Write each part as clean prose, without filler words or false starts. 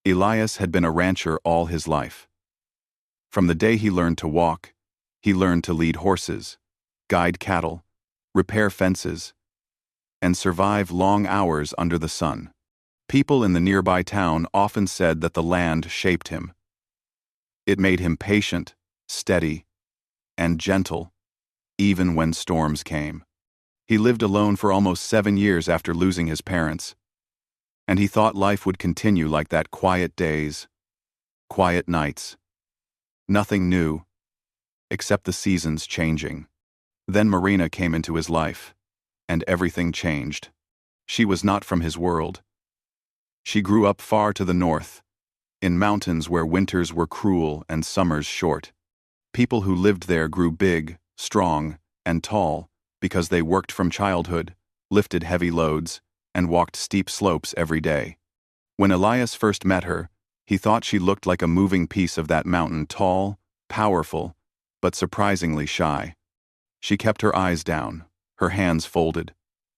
Elias had been a rancher all his life. From the day he learned to walk, he learned to lead horses, guide cattle, repair fences, and survive long hours under the sun. People in the nearby town often said that the land shaped him. It made him patient, steady, and gentle, even when storms came. He lived alone for almost 7 years after losing his parents, and he thought life would continue like that: quiet days, quiet nights. Nothing new, except the seasons changing. Then Marina came into his life, and everything changed. She was not from his world. She grew up far to the north, in mountains where winters were cruel and summers short. People who lived there grew big, strong, and tall because they worked from childhood, lifted heavy loads, and walked steep slopes every day. When Elias first met her, he thought she looked like a moving piece of that mountain: tall, powerful, but surprisingly shy. She kept her eyes down, her hands folded,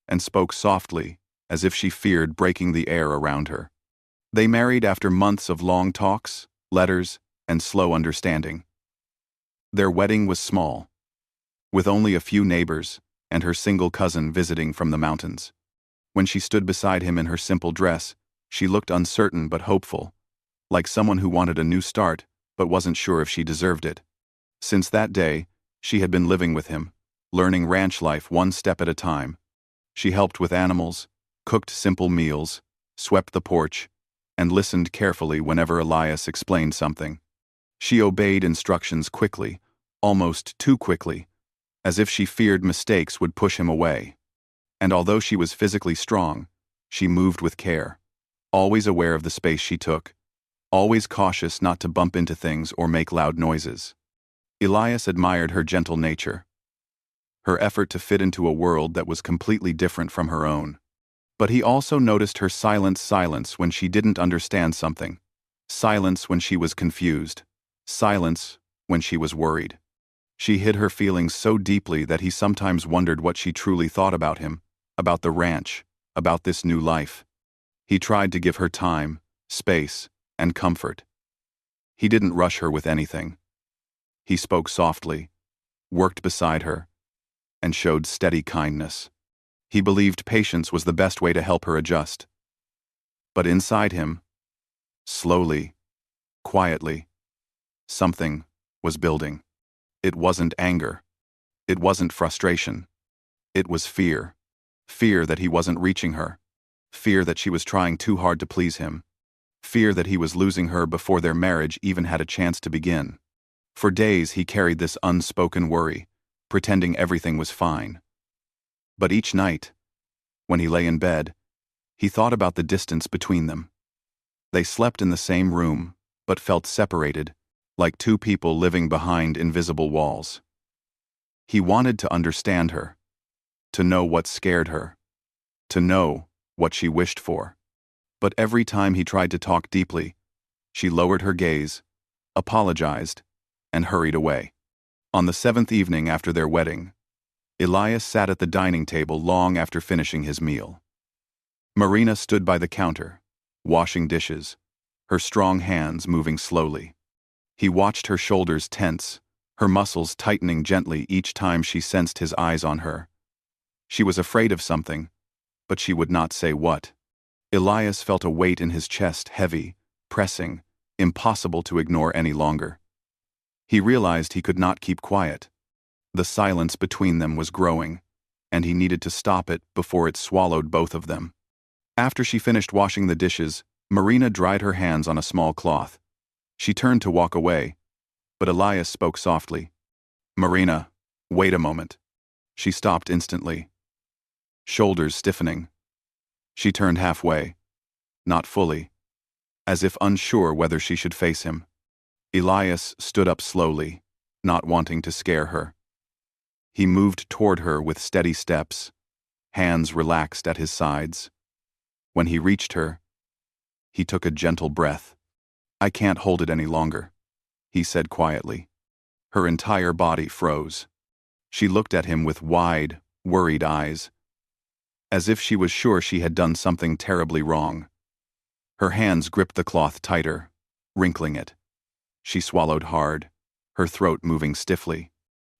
and spoke softly, as if she feared breaking the air around her. They married after months of long talks, letters, and slow understanding. Their wedding was small, with only a few neighbors and her single cousin visiting from the mountains. When she stood beside him in her simple dress, she looked uncertain but hopeful, like someone who wanted a new start but wasn't sure if she deserved it. Since that day, she had been living with him, learning ranch life one step at a time. She helped with animals, cooked simple meals, swept the porch, and listened carefully whenever Elias explained something. She obeyed instructions quickly, almost too quickly, as if she feared mistakes would push him away. And although she was physically strong, she moved with care, always aware of the space she took, always cautious not to bump into things or make loud noises. Elias admired her gentle nature, her effort to fit into a world that was completely different from her own. But he also noticed her silence when she didn't understand something, silence when she was confused, silence when she was worried. She hid her feelings so deeply that he sometimes wondered what she truly thought about him, about the ranch, about this new life. He tried to give her time, space, and comfort. He didn't rush her with anything. He spoke softly, worked beside her, and showed steady kindness. He believed patience was the best way to help her adjust. But inside him, slowly, quietly, something was building. It wasn't anger. It wasn't frustration. It was fear. Fear that he wasn't reaching her. Fear that she was trying too hard to please him. Fear that he was losing her before their marriage even had a chance to begin. For days he carried this unspoken worry, pretending everything was fine. But each night, when he lay in bed, he thought about the distance between them. They slept in the same room, but felt separated, like two people living behind invisible walls. He wanted to understand her, to know what scared her, to know what she wished for. But every time he tried to talk deeply, she lowered her gaze, apologized, and hurried away. On the 7th evening after their wedding, Elias sat at the dining table long after finishing his meal. Marina stood by the counter, washing dishes, her strong hands moving slowly. He watched her shoulders tense, her muscles tightening gently each time she sensed his eyes on her. She was afraid of something, but she would not say what. Elias felt a weight in his chest, heavy, pressing, impossible to ignore any longer. He realized he could not keep quiet. The silence between them was growing, and he needed to stop it before it swallowed both of them. After she finished washing the dishes, Marina dried her hands on a small cloth. She turned to walk away, but Elias spoke softly. "Marina, wait a moment." She stopped instantly, shoulders stiffening. She turned halfway, not fully, as if unsure whether she should face him. Elias stood up slowly, not wanting to scare her. He moved toward her with steady steps, hands relaxed at his sides. When he reached her, he took a gentle breath. "I can't hold it any longer," he said quietly. Her entire body froze. She looked at him with wide, worried eyes, as if she was sure she had done something terribly wrong. Her hands gripped the cloth tighter, wrinkling it. She swallowed hard, her throat moving stiffly.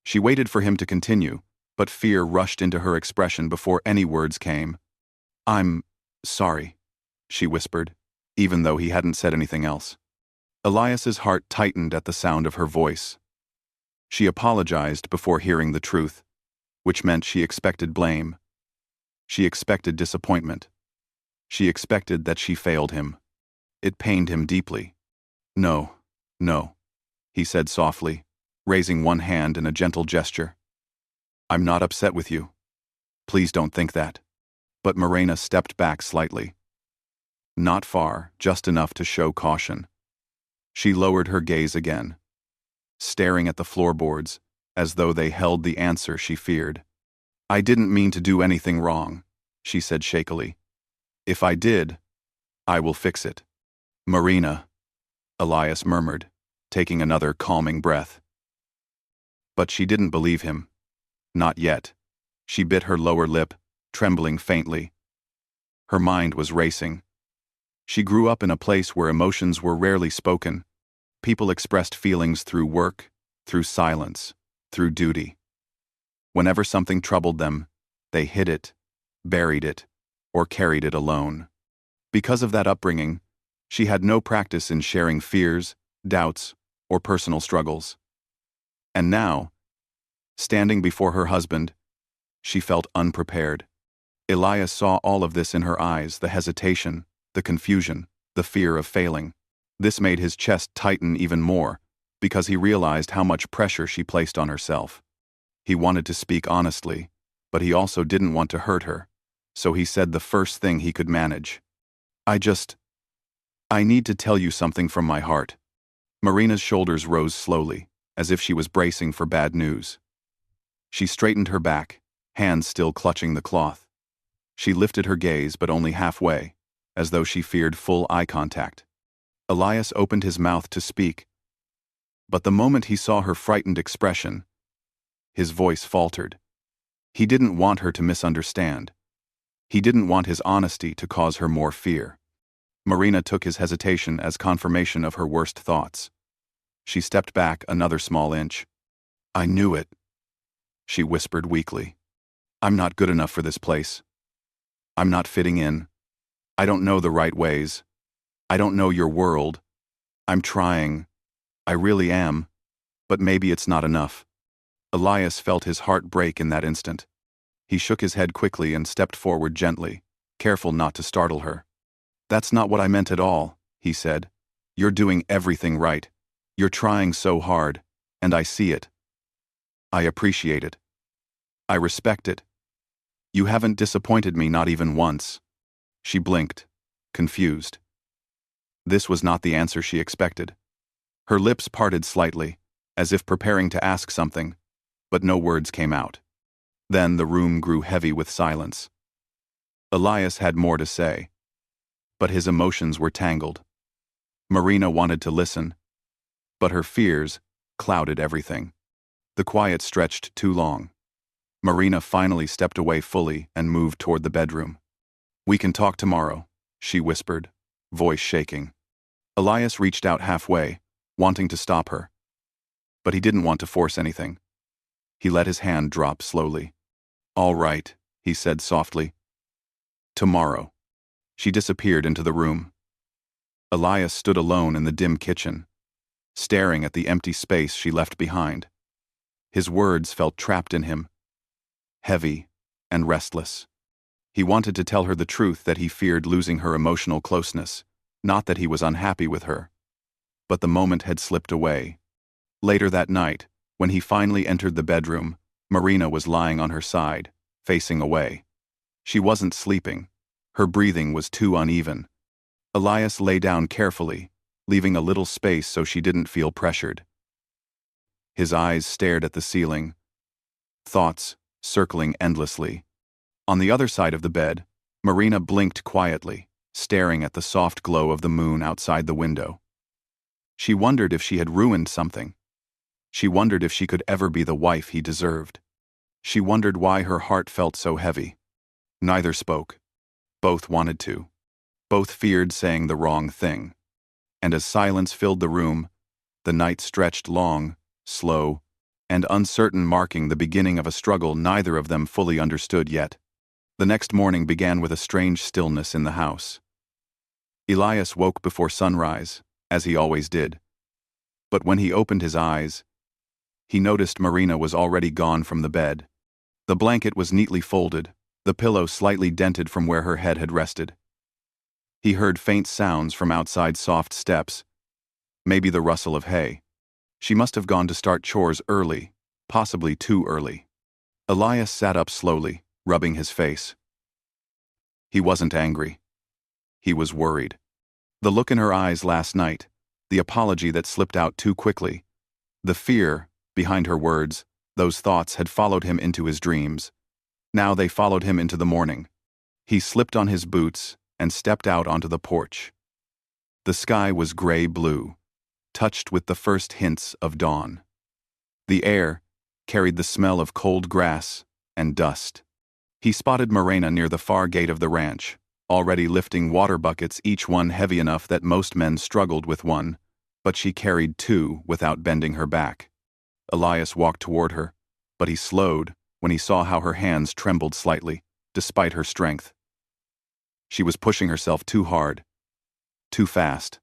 She waited for him to continue, but fear rushed into her expression before any words came. "I'm sorry," she whispered, even though he hadn't said anything else. Elias's heart tightened at the sound of her voice. She apologized before hearing the truth, which meant she expected blame. She expected disappointment. She expected that she failed him. It pained him deeply. "No, no," he said softly, raising one hand in a gentle gesture. "I'm not upset with you. Please don't think that." But Morena stepped back slightly. Not far, just enough to show caution. She lowered her gaze again, staring at the floorboards as though they held the answer she feared. "I didn't mean to do anything wrong," she said shakily. "If I did, I will fix it." "Morena," Elias murmured, taking another calming breath. But she didn't believe him. Not yet. She bit her lower lip, trembling faintly. Her mind was racing. She grew up in a place where emotions were rarely spoken. People expressed feelings through work, through silence, through duty. Whenever something troubled them, they hid it, buried it, or carried it alone. Because of that upbringing, she had no practice in sharing fears, doubts, or personal struggles. And now, standing before her husband, she felt unprepared. Elias saw all of this in her eyes, the hesitation, the confusion, the fear of failing. This made his chest tighten even more, because he realized how much pressure she placed on herself. He wanted to speak honestly, but he also didn't want to hurt her, so he said the first thing he could manage. I need to tell you something from my heart." Morena's shoulders rose slowly, as if she was bracing for bad news. She straightened her back, hands still clutching the cloth. She lifted her gaze, but only halfway, as though she feared full eye contact. Elias opened his mouth to speak, but the moment he saw her frightened expression, his voice faltered. He didn't want her to misunderstand. He didn't want his honesty to cause her more fear. Morena took his hesitation as confirmation of her worst thoughts. She stepped back another small inch. "I knew it," she whispered weakly. "I'm not good enough for this place. I'm not fitting in. I don't know the right ways. I don't know your world. I'm trying. I really am. But maybe it's not enough." Elias felt his heart break in that instant. He shook his head quickly and stepped forward gently, careful not to startle her. "That's not what I meant at all," he said. "You're doing everything right. You're trying so hard, and I see it. I appreciate it. I respect it. You haven't disappointed me, not even once." She blinked, confused. This was not the answer she expected. Her lips parted slightly, as if preparing to ask something, but no words came out. Then the room grew heavy with silence. Elias had more to say, but his emotions were tangled. Morena wanted to listen, but her fears clouded everything. The quiet stretched too long. Morena finally stepped away fully and moved toward the bedroom. "We can talk tomorrow," she whispered, voice shaking. Elias reached out halfway, wanting to stop her. But he didn't want to force anything. He let his hand drop slowly. "All right," he said softly. "Tomorrow." She disappeared into the room. Elias stood alone in the dim kitchen, staring at the empty space she left behind. His words felt trapped in him, heavy and restless. He wanted to tell her the truth, that he feared losing her emotional closeness, not that he was unhappy with her. But the moment had slipped away. Later that night, when he finally entered the bedroom, Morena was lying on her side, facing away. She wasn't sleeping. Her breathing was too uneven. Elias lay down carefully, leaving a little space so she didn't feel pressured. His eyes stared at the ceiling, thoughts circling endlessly. On the other side of the bed, Morena blinked quietly, staring at the soft glow of the moon outside the window. She wondered if she had ruined something. She wondered if she could ever be the wife he deserved. She wondered why her heart felt so heavy. Neither spoke. Both wanted to. Both feared saying the wrong thing. And as silence filled the room, the night stretched long, slow, and uncertain, marking the beginning of a struggle neither of them fully understood yet. The next morning began with a strange stillness in the house. Elias woke before sunrise, as he always did. But when he opened his eyes, he noticed Marina was already gone from the bed. The blanket was neatly folded, the pillow slightly dented from where her head had rested. He heard faint sounds from outside, soft steps, maybe the rustle of hay. She must have gone to start chores early, possibly too early. Elias sat up slowly, rubbing his face. He wasn't angry. He was worried. The look in her eyes last night, the apology that slipped out too quickly, the fear behind her words, those thoughts had followed him into his dreams. Now they followed him into the morning. He slipped on his boots and stepped out onto the porch. The sky was gray-blue, touched with the first hints of dawn. The air carried the smell of cold grass and dust. He spotted Marina near the far gate of the ranch, already lifting water buckets, each one heavy enough that most men struggled with one, but she carried two without bending her back. Elias walked toward her, but he slowed when he saw how her hands trembled slightly, despite her strength. She was pushing herself too hard, too fast.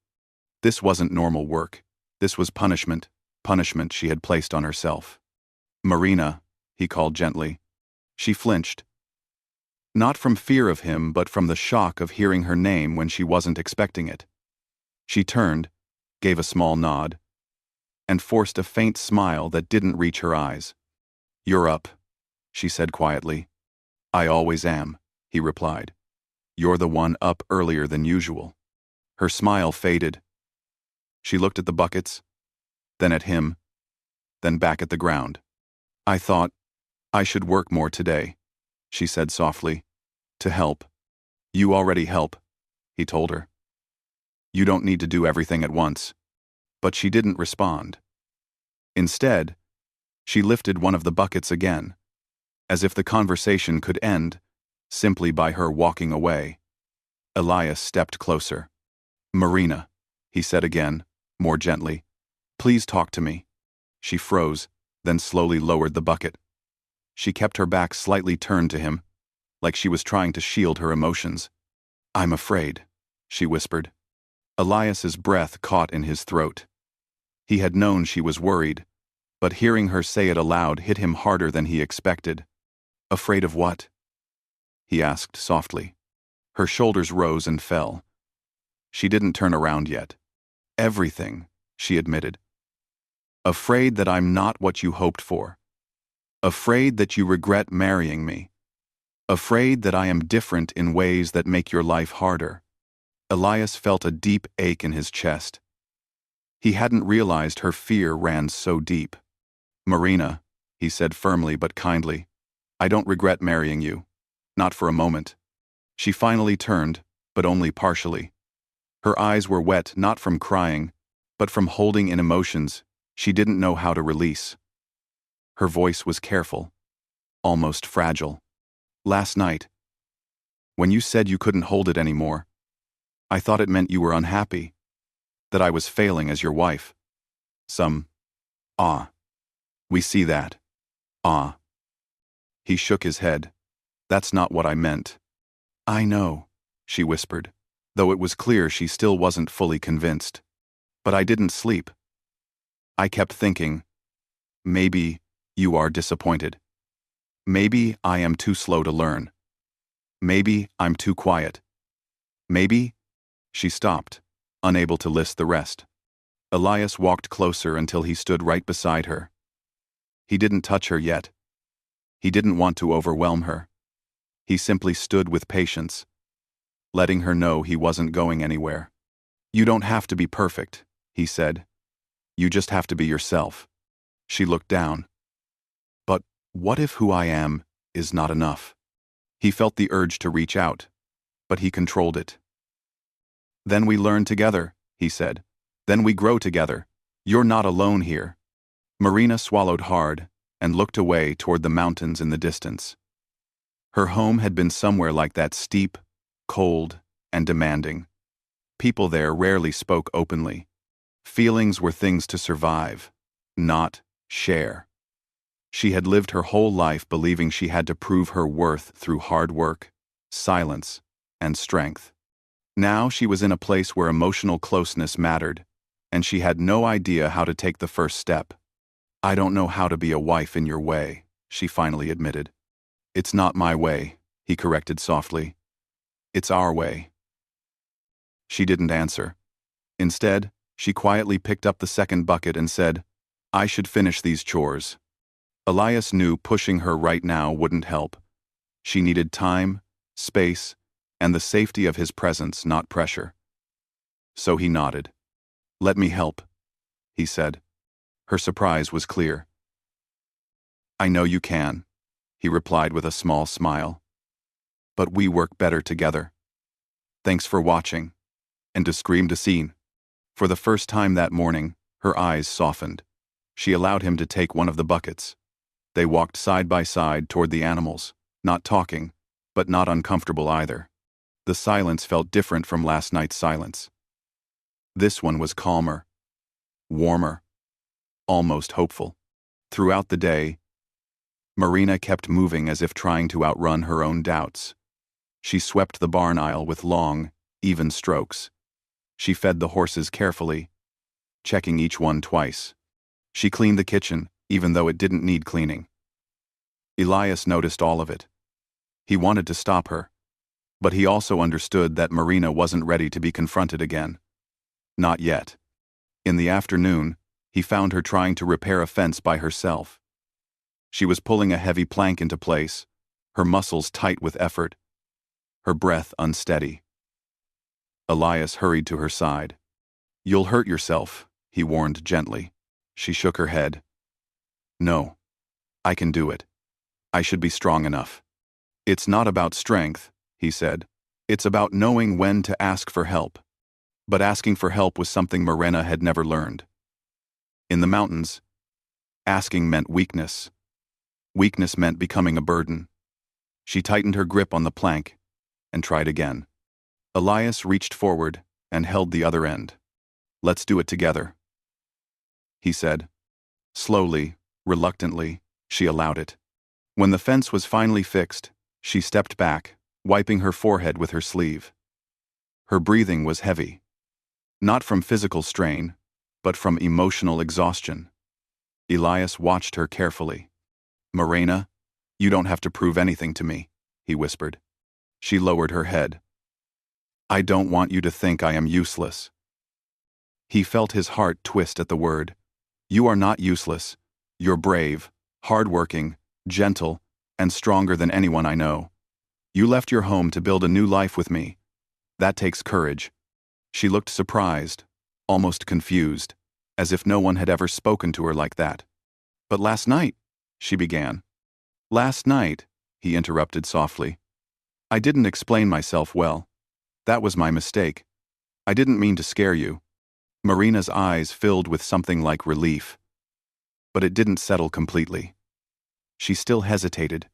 This wasn't normal work. This was punishment she had placed on herself. "Marina," he called gently. She flinched. Not from fear of him, but from the shock of hearing her name when she wasn't expecting it. She turned, gave a small nod, and forced a faint smile that didn't reach her eyes. "You're up," she said quietly. "I always am," he replied. "You're the one up earlier than usual." Her smile faded. She looked at the buckets, then at him, then back at the ground. "I thought I should work more today," she said softly. "To help." "You already help," he told her. "You don't need to do everything at once." But she didn't respond. Instead, she lifted one of the buckets again, as if the conversation could end simply by her walking away. Elias stepped closer. "Marina," he said again, more gently. "Please talk to me." She froze, then slowly lowered the bucket. She kept her back slightly turned to him, like she was trying to shield her emotions. "I'm afraid," she whispered. Elias's breath caught in his throat. He had known she was worried, but hearing her say it aloud hit him harder than he expected. "Afraid of what?" he asked softly. Her shoulders rose and fell. She didn't turn around yet. "Everything," she admitted. "Afraid that I'm not what you hoped for. Afraid that you regret marrying me. Afraid that I am different in ways that make your life harder." Elias felt a deep ache in his chest. He hadn't realized her fear ran so deep. "Marina," he said firmly but kindly, "I don't regret marrying you. Not for a moment." She finally turned, but only partially. Her eyes were wet not from crying, but from holding in emotions she didn't know how to release. Her voice was careful, almost fragile. "Last night, when you said you couldn't hold it anymore, I thought it meant you were unhappy, that I was failing as your wife. We see that. He shook his head. "That's not what I meant." "I know," she whispered, though it was clear she still wasn't fully convinced. "But I didn't sleep. I kept thinking, maybe you are disappointed. Maybe I am too slow to learn. Maybe I'm too quiet. Maybe—" She stopped, unable to list the rest. Elias walked closer until he stood right beside her. He didn't touch her yet. He didn't want to overwhelm her. He simply stood with patience, letting her know he wasn't going anywhere. "You don't have to be perfect," he said. "You just have to be yourself." She looked down. "But what if who I am is not enough?" He felt the urge to reach out, but he controlled it. "Then we learn together," he said. "Then we grow together. You're not alone here." Marina swallowed hard and looked away toward the mountains in the distance. Her home had been somewhere like that, steep, cold, and demanding. People there rarely spoke openly. Feelings were things to survive, not share. She had lived her whole life believing she had to prove her worth through hard work, silence, and strength. Now she was in a place where emotional closeness mattered, and she had no idea how to take the first step. "I don't know how to be a wife in your way," she finally admitted. "It's not my way," he corrected softly. "It's our way." She didn't answer. Instead, she quietly picked up the second bucket and said, "I should finish these chores." Elias knew pushing her right now wouldn't help. She needed time, space, and the safety of his presence, not pressure. So he nodded. "Let me help," he said. Her surprise was clear. "I know you can," he replied with a small smile. "But we work better together. Thanks for watching." And to scream to scene. For the first time that morning, her eyes softened. She allowed him to take one of the buckets. They walked side by side toward the animals, not talking, but not uncomfortable either. The silence felt different from last night's silence. This one was calmer, warmer, almost hopeful. Throughout the day, Marina kept moving as if trying to outrun her own doubts. She swept the barn aisle with long, even strokes. She fed the horses carefully, checking each one twice. She cleaned the kitchen, even though it didn't need cleaning. Elias noticed all of it. He wanted to stop her, but he also understood that Marina wasn't ready to be confronted again. Not yet. In the afternoon, he found her trying to repair a fence by herself. She was pulling a heavy plank into place, her muscles tight with effort, her breath unsteady. Elias hurried to her side. "You'll hurt yourself," he warned gently. She shook her head. "No. I can do it. I should be strong enough." "It's not about strength," he said. "It's about knowing when to ask for help." But asking for help was something Marina had never learned. In the mountains, asking meant weakness. Weakness meant becoming a burden. She tightened her grip on the plank and tried again. Elias reached forward and held the other end. "Let's do it together," he said. Slowly, reluctantly, she allowed it. When the fence was finally fixed, she stepped back, wiping her forehead with her sleeve. Her breathing was heavy. Not from physical strain, but from emotional exhaustion. Elias watched her carefully. "Marina, you don't have to prove anything to me," he whispered. She lowered her head. "I don't want you to think I am useless." He felt his heart twist at the word. "You are not useless. You're brave, hardworking, gentle, and stronger than anyone I know. You left your home to build a new life with me. That takes courage." She looked surprised, almost confused, as if no one had ever spoken to her like that. "But last night," she began. "Last night," he interrupted softly. "I didn't explain myself well. That was my mistake. I didn't mean to scare you." Marina's eyes filled with something like relief. But it didn't settle completely. She still hesitated,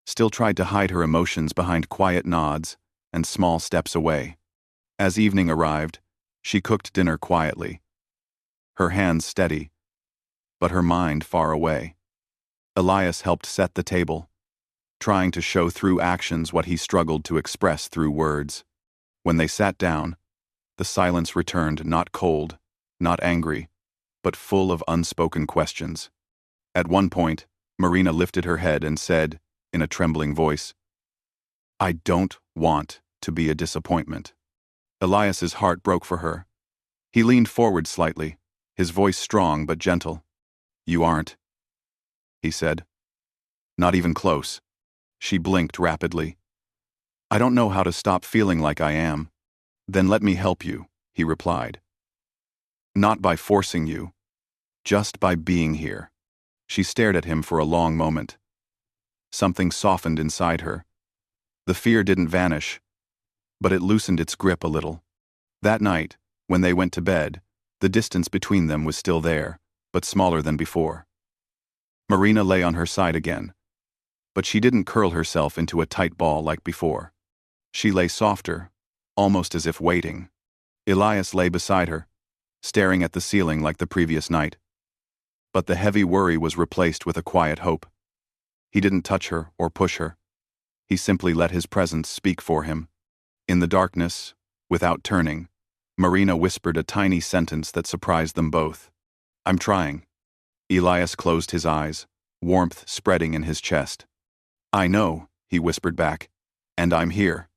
still tried to hide her emotions behind quiet nods and small steps away. As evening arrived, she cooked dinner quietly, her hands steady, but her mind far away. Elias helped set the table, trying to show through actions what he struggled to express through words. When they sat down, the silence returned, not cold, not angry, but full of unspoken questions. At one point, Marina lifted her head and said, in a trembling voice, "I don't want to be a disappointment." Elias's heart broke for her. He leaned forward slightly, his voice strong but gentle. "You aren't," he said. "Not even close." She blinked rapidly. "I don't know how to stop feeling like I am." "Then let me help you," he replied. "Not by forcing you, just by being here." She stared at him for a long moment. Something softened inside her. The fear didn't vanish, but it loosened its grip a little. That night, when they went to bed, the distance between them was still there, but smaller than before. Marina lay on her side again, but she didn't curl herself into a tight ball like before. She lay softer, almost as if waiting. Elias lay beside her, staring at the ceiling like the previous night. But the heavy worry was replaced with a quiet hope. He didn't touch her or push her. He simply let his presence speak for him. In the darkness, without turning, Marina whispered a tiny sentence that surprised them both. "I'm trying." Elias closed his eyes, warmth spreading in his chest. "I know," he whispered back, "and I'm here."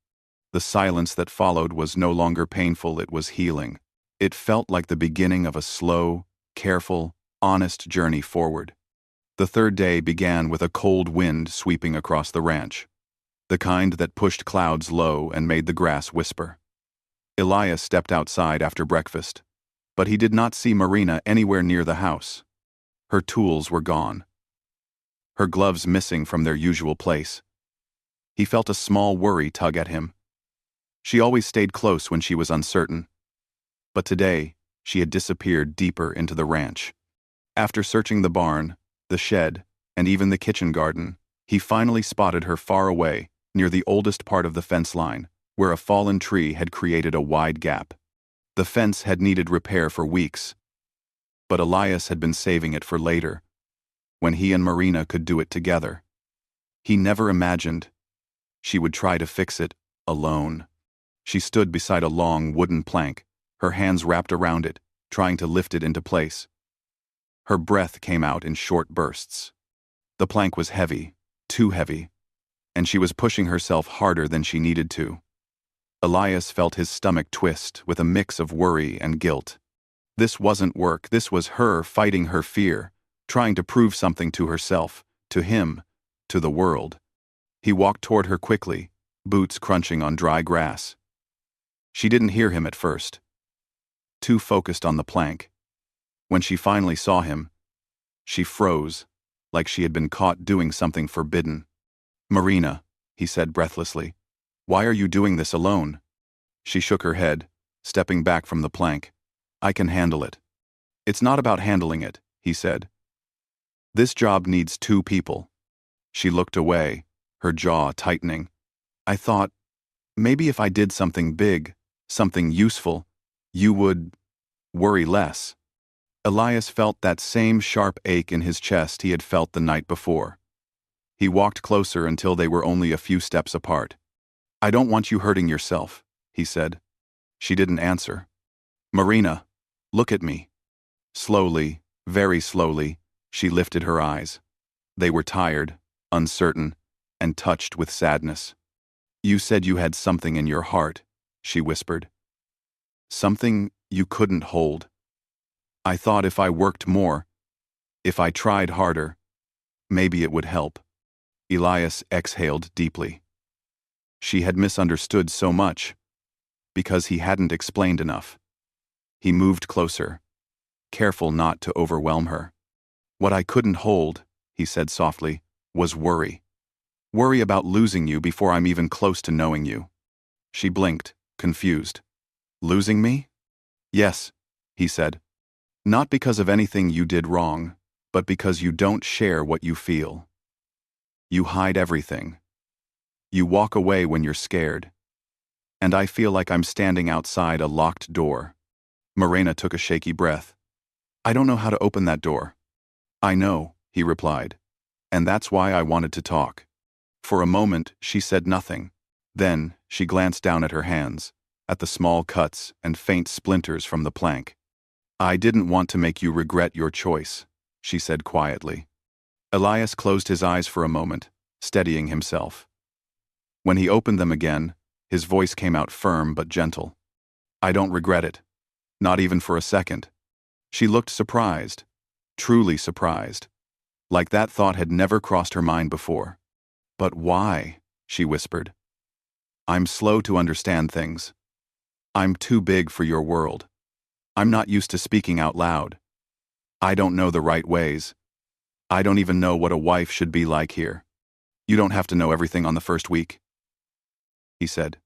The silence that followed was no longer painful, it was healing. It felt like the beginning of a slow, careful, honest journey forward. The third day began with a cold wind sweeping across the ranch, the kind that pushed clouds low and made the grass whisper. Elias stepped outside after breakfast, but he did not see Marina anywhere near the house. Her tools were gone, her gloves missing from their usual place. He felt a small worry tug at him. She always stayed close when she was uncertain, but today she had disappeared deeper into the ranch. After searching the barn, the shed, and even the kitchen garden, he finally spotted her far away, near the oldest part of the fence line, where a fallen tree had created a wide gap. The fence had needed repair for weeks, but Elias had been saving it for later, when he and Marina could do it together. He never imagined she would try to fix it alone. She stood beside a long wooden plank, her hands wrapped around it, trying to lift it into place. Her breath came out in short bursts. The plank was heavy, too heavy, and she was pushing herself harder than she needed to. Elias felt his stomach twist with a mix of worry and guilt. This wasn't work, this was her fighting her fear, trying to prove something to herself, to him, to the world. He walked toward her quickly, boots crunching on dry grass. She didn't hear him at first, too focused on the plank. When she finally saw him, she froze, like she had been caught doing something forbidden. "Marina," he said breathlessly, "why are you doing this alone?" She shook her head, stepping back from the plank. "I can handle it." "It's not about handling it," he said. "This job needs 2 people." She looked away, her jaw tightening. "I thought, maybe if I did something big, something useful, you would worry less." Elias felt that same sharp ache in his chest he had felt the night before. He walked closer until they were only a few steps apart. "I don't want you hurting yourself," he said. She didn't answer. "Marina, look at me." Slowly, very slowly, she lifted her eyes. They were tired, uncertain, and touched with sadness. "You said you had something in your heart," she whispered. "Something you couldn't hold. I thought if I worked more, if I tried harder, maybe it would help." Elias exhaled deeply. She had misunderstood so much, because he hadn't explained enough. He moved closer, careful not to overwhelm her. "What I couldn't hold," he said softly, "was worry. Worry about losing you before I'm even close to knowing you." She blinked, confused. "Losing me?" "Yes," he said. "Not because of anything you did wrong, but because you don't share what you feel. You hide everything. You walk away when you're scared. And I feel like I'm standing outside a locked door." Marina took a shaky breath. "I don't know how to open that door." "I know," he replied. "And that's why I wanted to talk." For a moment, she said nothing. Then, she glanced down at her hands, at the small cuts and faint splinters from the plank. "I didn't want to make you regret your choice," she said quietly. Elias closed his eyes for a moment, steadying himself. When he opened them again, his voice came out firm but gentle. "I don't regret it. Not even for a second." She looked surprised, truly surprised, like that thought had never crossed her mind before. "But why?" she whispered. "I'm slow to understand things. I'm too big for your world. I'm not used to speaking out loud. I don't know the right ways. I don't even know what a wife should be like here. You don't have to know everything on the first week," he said.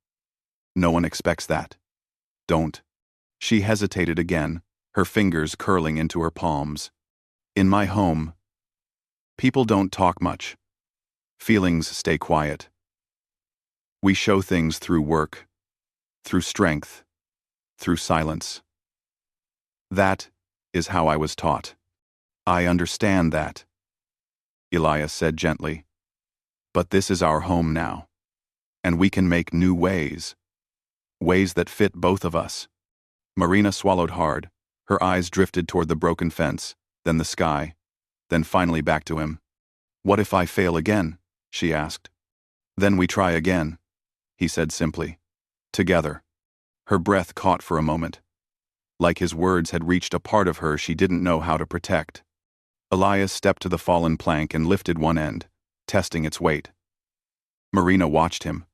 "No one expects that. Don't." She hesitated again, her fingers curling into her palms. "In my home, people don't talk much. Feelings stay quiet. We show things through work, through strength, through silence. That is how I was taught. I understand that, Elias said gently. But this is our home now, and we can make new ways, ways that fit both of us. Marina swallowed hard. Her eyes drifted toward the broken fence, then the sky, then finally back to him. What if I fail again? She asked. Then we try again, he said simply. Together. Her breath caught for a moment, like his words had reached a part of her she didn't know how to protect. Elias stepped to the fallen plank and lifted one end, testing its weight. Marina watched him,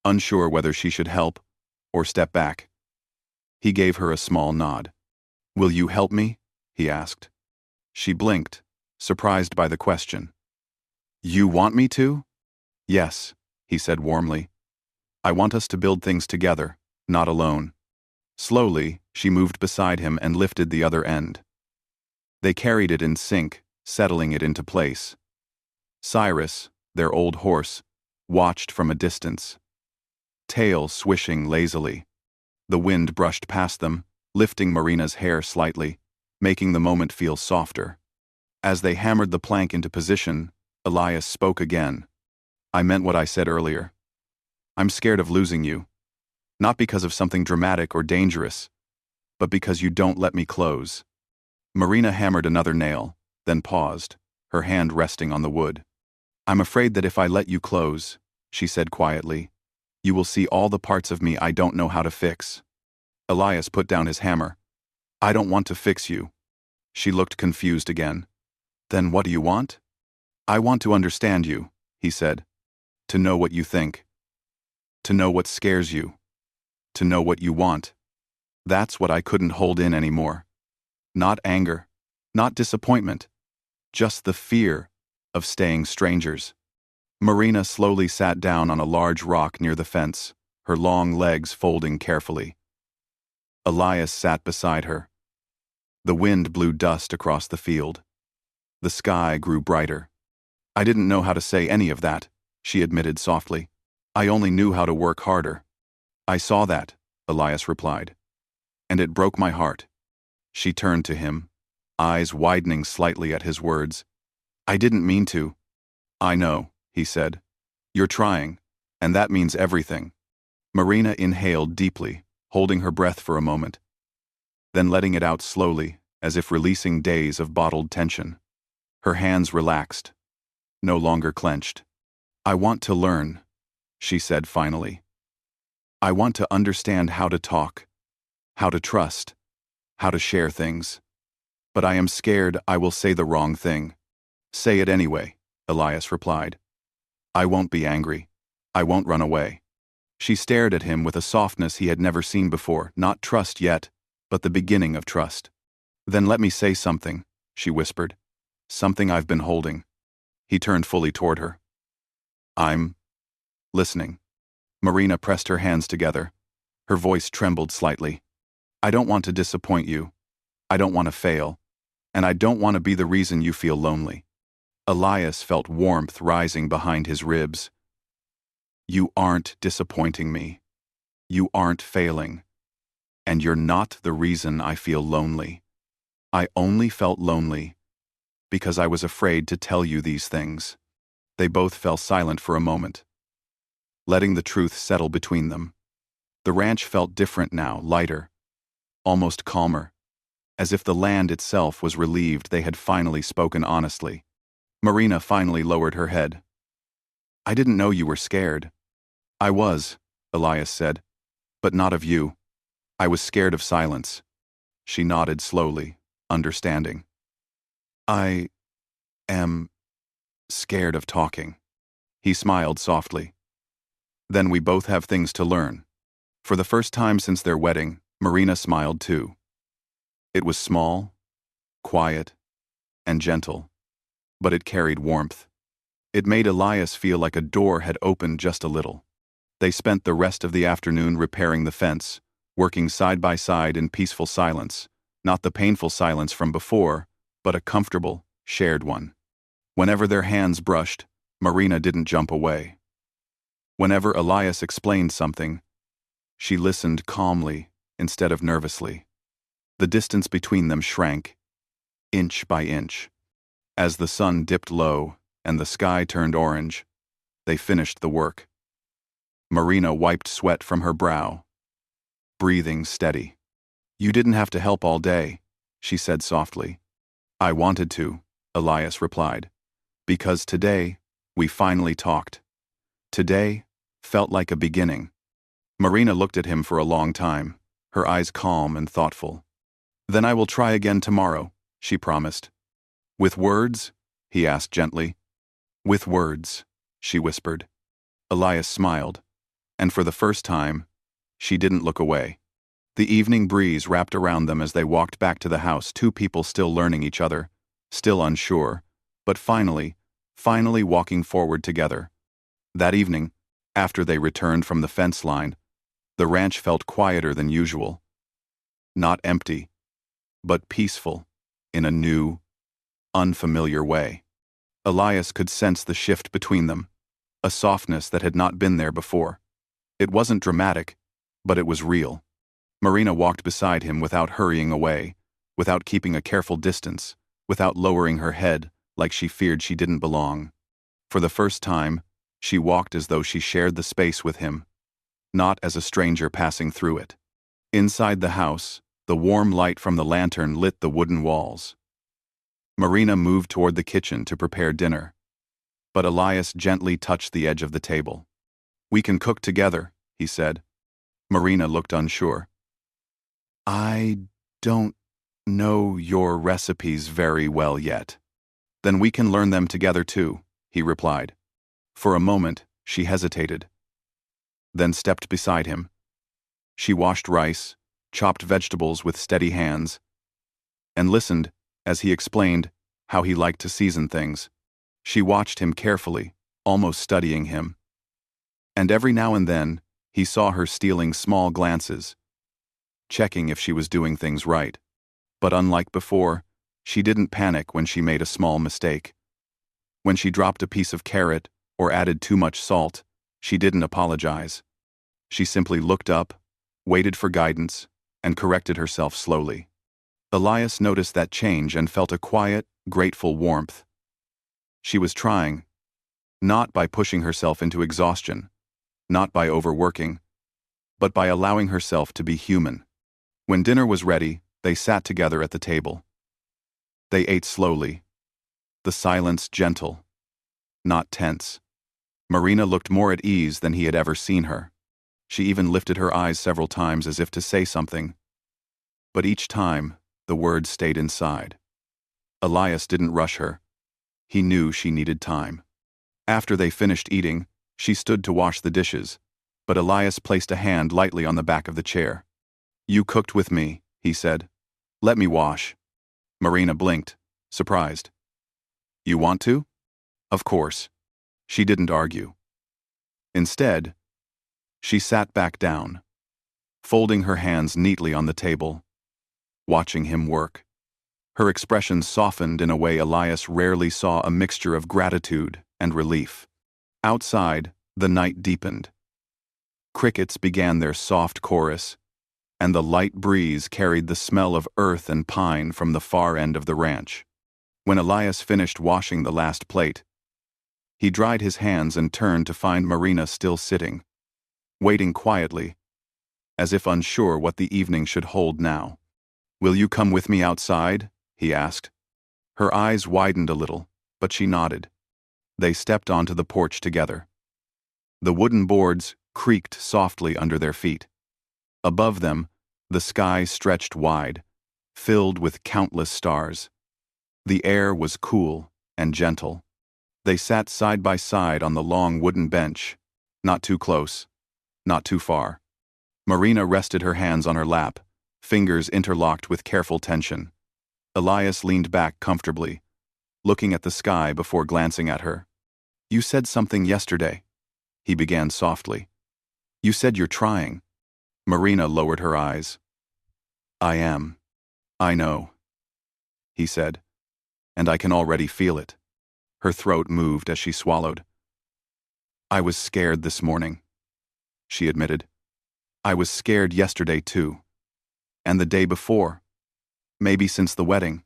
unsure whether she should help or step back. He gave her a small nod. Will you help me? He asked. She blinked, surprised by the question. You want me to? Yes, he said warmly. I want us to build things together, not alone. Slowly, she moved beside him and lifted the other end. They carried it in sync, settling it into place. Cyrus, their old horse, watched from a distance, tail swishing lazily. The wind brushed past them, lifting Marina's hair slightly, making the moment feel softer. As they hammered the plank into position, Elias spoke again. I meant what I said earlier. I'm scared of losing you. Not because of something dramatic or dangerous, but because you don't let me close. Marina hammered another nail, then paused, her hand resting on the wood. I'm afraid that if I let you close, she said quietly, you will see all the parts of me I don't know how to fix. Elias put down his hammer. I don't want to fix you. She looked confused again. Then what do you want? I want to understand you, he said. To know what you think. To know what scares you. To know what you want. That's what I couldn't hold in anymore. Not anger, not disappointment, just the fear of staying strangers. Marina slowly sat down on a large rock near the fence, her long legs folding carefully. Elias sat beside her. The wind blew dust across the field. The sky grew brighter. I didn't know how to say any of that, she admitted softly. I only knew how to work harder. I saw that, Elias replied. And it broke my heart. She turned to him, eyes widening slightly at his words. I didn't mean to. I know, he said. You're trying, and that means everything. Marina inhaled deeply, holding her breath for a moment, then letting it out slowly, as if releasing days of bottled tension. Her hands relaxed, no longer clenched. I want to learn, she said finally. I want to understand how to talk, how to trust, how to share things. But I am scared I will say the wrong thing. Say it anyway, Elias replied. I won't be angry. I won't run away. She stared at him with a softness he had never seen before, not trust yet, but the beginning of trust. Then let me say something, she whispered. Something I've been holding. He turned fully toward her. I'm listening. Marina pressed her hands together. Her voice trembled slightly. I don't want to disappoint you. I don't want to fail. And I don't want to be the reason you feel lonely. Elias felt warmth rising behind his ribs. You aren't disappointing me. You aren't failing. And you're not the reason I feel lonely. I only felt lonely because I was afraid to tell you these things. They both fell silent for a moment, letting the truth settle between them. The ranch felt different now, lighter, almost calmer, as if the land itself was relieved they had finally spoken honestly. Marina finally lowered her head. I didn't know you were scared. I was, Elias said, but not of you. I was scared of silence. She nodded slowly, understanding. I am scared of talking. He smiled softly. Then we both have things to learn. For the first time since their wedding, Marina smiled too. It was small, quiet, and gentle, but it carried warmth. It made Elias feel like a door had opened just a little. They spent the rest of the afternoon repairing the fence, working side by side in peaceful silence, not the painful silence from before, but a comfortable, shared one. Whenever their hands brushed, Marina didn't jump away. Whenever Elias explained something, She listened calmly instead of nervously. The distance between them shrank, inch by inch. As the sun dipped low and the sky turned orange, they finished the work. Marina wiped sweat from her brow, breathing steady. "You didn't have to help all day," she said softly. "I wanted to," Elias replied, "because today we finally talked. Today felt like a beginning." Marina looked at him for a long time, her eyes calm and thoughtful. "Then I will try again tomorrow," she promised. "With words?" he asked gently. "With words," she whispered. Elias smiled, and for the first time, she didn't look away. The evening breeze wrapped around them as they walked back to the house, two people still learning each other, still unsure, but finally walking forward together. That evening, after they returned from the fence line, the ranch felt quieter than usual. Not empty, but peaceful, in a new, unfamiliar way. Elias could sense the shift between them, a softness that had not been there before. It wasn't dramatic, but it was real. Marina walked beside him without hurrying away, without keeping a careful distance, without lowering her head like she feared she didn't belong. For the first time, she walked as though she shared the space with him, not as a stranger passing through it. Inside the house, the warm light from the lantern lit the wooden walls. Marina moved toward the kitchen to prepare dinner, but Elias gently touched the edge of the table. "We can cook together," he said. Marina looked unsure. "I don't know your recipes very well yet." "Then we can learn them together too," he replied. For a moment, she hesitated, then stepped beside him. She washed rice, chopped vegetables with steady hands, and listened as he explained how he liked to season things. She watched him carefully, almost studying him. And every now and then, he saw her stealing small glances, checking if she was doing things right. But unlike before, she didn't panic when she made a small mistake. When she dropped a piece of carrot or added too much salt, she didn't apologize. She simply looked up, waited for guidance, and corrected herself slowly. Elias noticed that change and felt a quiet, grateful warmth. She was trying, not by pushing herself into exhaustion, not by overworking, but by allowing herself to be human. When dinner was ready, they sat together at the table. They ate slowly, the silence gentle, not tense. Marina looked more at ease than he had ever seen her. She even lifted her eyes several times as if to say something. But each time, the words stayed inside. Elias didn't rush her. He knew she needed time. After they finished eating, she stood to wash the dishes, but Elias placed a hand lightly on the back of the chair. "You cooked with me," he said. "Let me wash." Marina blinked, surprised. "You want to?" "Of course." She didn't argue. Instead, she sat back down, folding her hands neatly on the table, watching him work. Her expression softened in a way Elias rarely saw, a mixture of gratitude and relief. Outside, the night deepened. Crickets began their soft chorus, and the light breeze carried the smell of earth and pine from the far end of the ranch. When Elias finished washing the last plate, he dried his hands and turned to find Marina still sitting, waiting quietly, as if unsure what the evening should hold now. "Will you come with me outside?" he asked. Her eyes widened a little, but she nodded. They stepped onto the porch together. The wooden boards creaked softly under their feet. Above them, the sky stretched wide, filled with countless stars. The air was cool and gentle. They sat side by side on the long wooden bench, not too close, not too far. Marina rested her hands on her lap, fingers interlocked with careful tension. Elias leaned back comfortably, looking at the sky before glancing at her. "You said something yesterday," he began softly. "You said you're trying." Marina lowered her eyes. "I am. I know," he said, "and I can already feel it." Her throat moved as she swallowed. "I was scared this morning," she admitted. I was scared yesterday too. And the day before. Maybe since the wedding.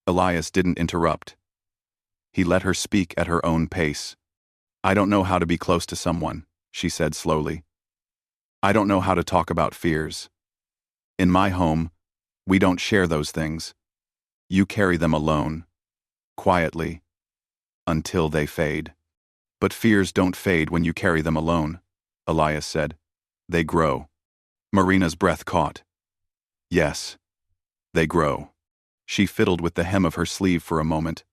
Elias didn't interrupt. He let her speak at her own pace. I don't know how to be close to someone, she said slowly. I don't know how to talk about fears. In my home, we don't share those things. You carry them alone, quietly, until they fade. But fears don't fade when you carry them alone, Elias said. They grow. Marina's breath caught. Yes, they grow. She fiddled with the hem of her sleeve for a moment,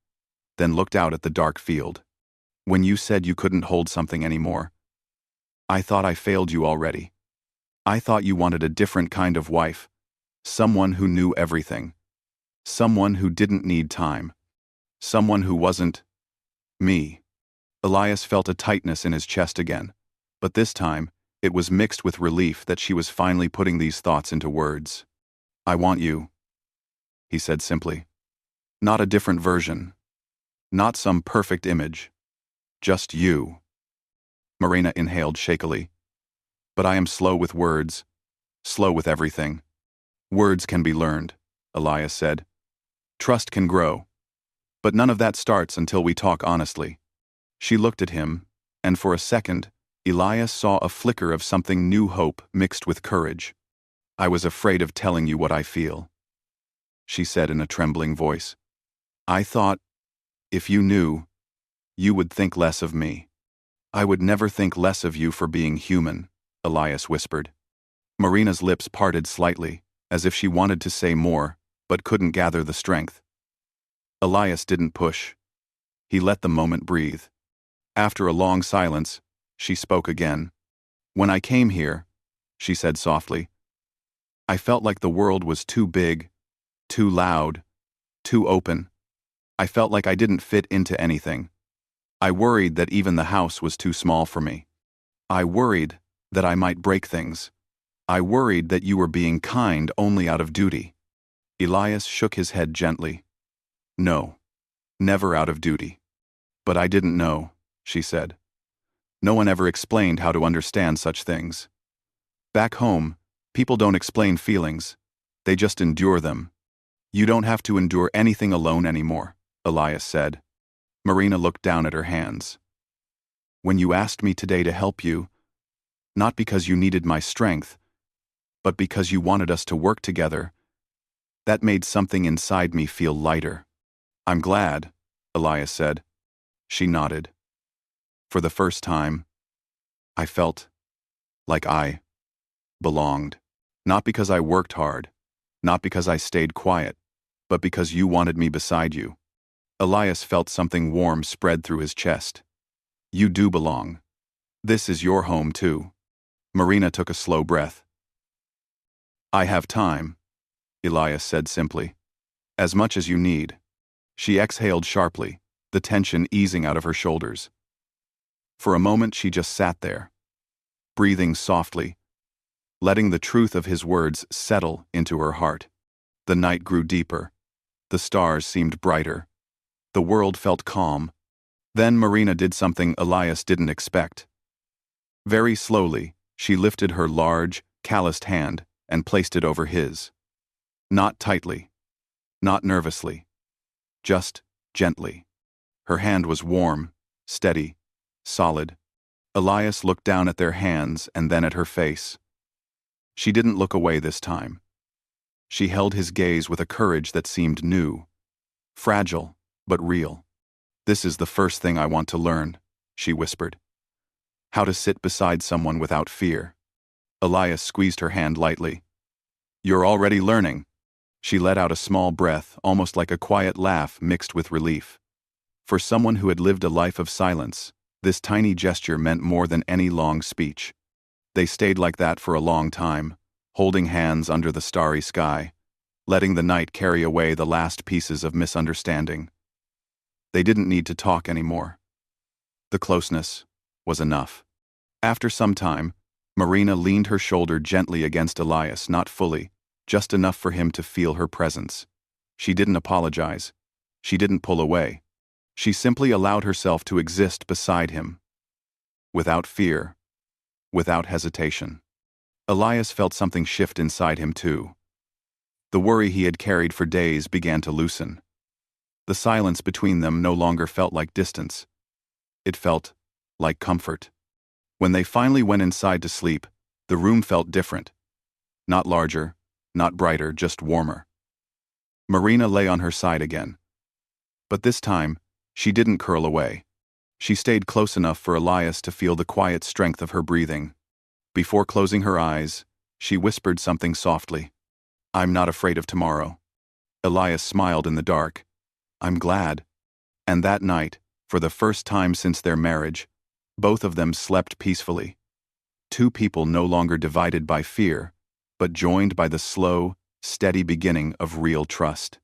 then looked out at the dark field. When you said you couldn't hold something anymore, I thought I failed you already. I thought you wanted a different kind of wife, someone who knew everything, someone who didn't need time, someone who wasn't me. Elias felt a tightness in his chest again, but this time, it was mixed with relief that she was finally putting these thoughts into words. I want you, he said simply. Not a different version. Not some perfect image. Just you. Marina inhaled shakily. But I am slow with words. Slow with everything. Words can be learned, Elias said. Trust can grow. But none of that starts until we talk honestly. She looked at him, and for a second, Elias saw a flicker of something new, hope mixed with courage. I was afraid of telling you what I feel, she said in a trembling voice. I thought, if you knew, you would think less of me. I would never think less of you for being human, Elias whispered. Marina's lips parted slightly, as if she wanted to say more, but couldn't gather the strength. Elias didn't push. He let the moment breathe. After a long silence, she spoke again. When I came here, she said softly, I felt like the world was too big, too loud, too open. I felt like I didn't fit into anything. I worried that even the house was too small for me. I worried that I might break things. I worried that you were being kind only out of duty. Elias shook his head gently. No, never out of duty. But I didn't know, she said. No one ever explained how to understand such things. Back home, people don't explain feelings. They just endure them. You don't have to endure anything alone anymore, Elias said. Marina looked down at her hands. When you asked me today to help you, not because you needed my strength, but because you wanted us to work together, that made something inside me feel lighter. I'm glad, Elias said. She nodded. For the first time, I felt like I belonged. Not because I worked hard, not because I stayed quiet, but because you wanted me beside you. Elias felt something warm spread through his chest. You do belong. This is your home too. Marina took a slow breath. I have time, Elias said simply. As much as you need. She exhaled sharply, the tension easing out of her shoulders. For a moment she just sat there, breathing softly, letting the truth of his words settle into her heart. The night grew deeper. The stars seemed brighter. The world felt calm. Then Marina did something Elias didn't expect. Very slowly, she lifted her large, calloused hand and placed it over his. Not tightly, not nervously, just gently. Her hand was warm, steady, solid. Elias looked down at their hands and then at her face. She didn't look away this time. She held his gaze with a courage that seemed new, fragile, but real. This is the first thing I want to learn, she whispered. How to sit beside someone without fear. Elias squeezed her hand lightly. You're already learning. She let out a small breath, almost like a quiet laugh mixed with relief. For someone who had lived a life of silence, this tiny gesture meant more than any long speech. They stayed like that for a long time, holding hands under the starry sky, letting the night carry away the last pieces of misunderstanding. They didn't need to talk anymore. The closeness was enough. After some time, Marina leaned her shoulder gently against Elias, not fully, just enough for him to feel her presence. She didn't apologize. She didn't pull away. She simply allowed herself to exist beside him. Without fear. Without hesitation. Elias felt something shift inside him too. The worry he had carried for days began to loosen. The silence between them no longer felt like distance. It felt like comfort. When they finally went inside to sleep, the room felt different. Not larger, not brighter, just warmer. Marina lay on her side again. But this time, she didn't curl away. She stayed close enough for Elias to feel the quiet strength of her breathing. Before closing her eyes, she whispered something softly. "I'm not afraid of tomorrow." Elias smiled in the dark. "I'm glad." And that night, for the first time since their marriage, both of them slept peacefully. Two people no longer divided by fear, but joined by the slow, steady beginning of real trust.